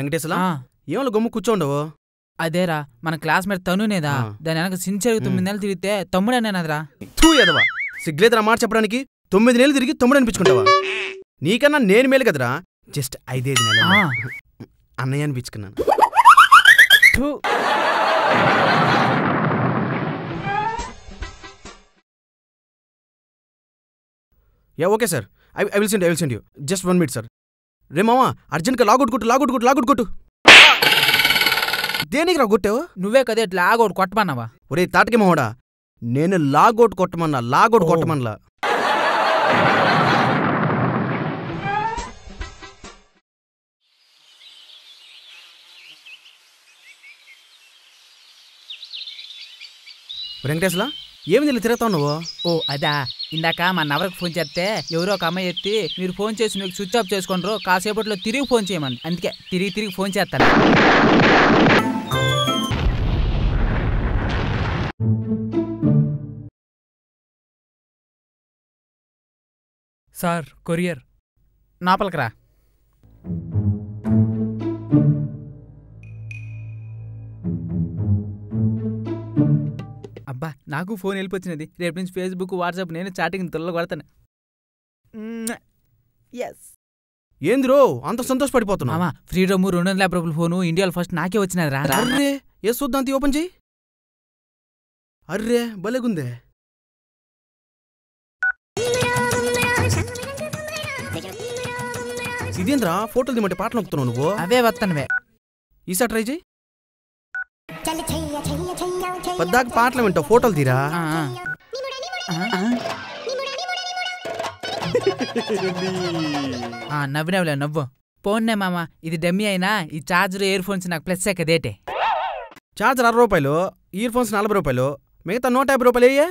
వెంకటేశ్వర ఏమో గమ్ము కూర్చోండవు. అదేరా మన క్లాస్మేట్ తనునేదా, దాని వెనక సిన్సియర్గా 9 నెలలు తిరిగితే తమ్ముడు అన్నానదిరా. తూ ఎదవా, సిగ్గులేదురా మాట చెప్పడానికి. 9 నెలలు తిరిగి తమ్ముడు అనిపించుకుంటావా? నీకన్నా నేను మేలు కదరా, జస్ట్ 5 నెలలు అన్నయ్య అనిపించుకున్నాను. Okay sir, I will send you. Just 1 minute sir. రే మామా, అర్జెంట్గా లాగౌట్ కొట్టు. దేనికి రా కొట్టావు? నువ్వే కదే లాగౌట్ కొట్టమన్నావా? ఒరే తాటకి మావాడా, నేను లాగౌట్ కొట్టమన్నా. వెంకటేశ్వర ఏమి ఇలా తిరుగుతావు నువ్వు? ఓ అదా, ఇందాక మా నవరకు ఫోన్ చేస్తే ఎవరో ఒక అమ్మాయి ఎత్తి మీరు ఫోన్ చేసి మీకు స్విచ్ ఆఫ్ చేసుకుంటారు, కాసేపట్లో తిరిగి ఫోన్ చేయమని. అందుకే తిరిగి ఫోన్ చేస్తాను. Sir courier. నాపలకరా. అబ్బా, నాకు ఫోన్ వెళ్ళిపోచ్చినది. రేపు నుంచి ఫేస్బుక్, వాట్సాప్ నేను చాటింగ్ తొల్ల కొడతాను. ఏందిరో అంత సంతోషపడిపోతున్నా? ఫ్రీడమ్ $250 ఫోను ఇండియాలో ఫస్ట్ నాకే వచ్చినది రా. అర్రే ఏ చూద్దాంతి ఓపెన్ చెయ్యి. అర్రే భలేగుందే. ఇదేంద్రా ఫోటోలు దిమంటే పాటలు నొక్కుతున్నావు నువ్వు? అవే వస్తానువే. ఈసారి ట్రై చెయ్యి. పద్దాక పాటలు వింటావు, ఫోటోలు తీరా. నవ్వు. పోన్నే మామ, ఇది డమ్మీ అయినా ఈ ఛార్జర్, ఇయర్ ఫోన్స్ నాకు ప్లస్ కదేటే. ఛార్జర్ ₹60, ఇయర్ ఫోన్స్ ₹40, మిగతా ₹150 అయ్యే.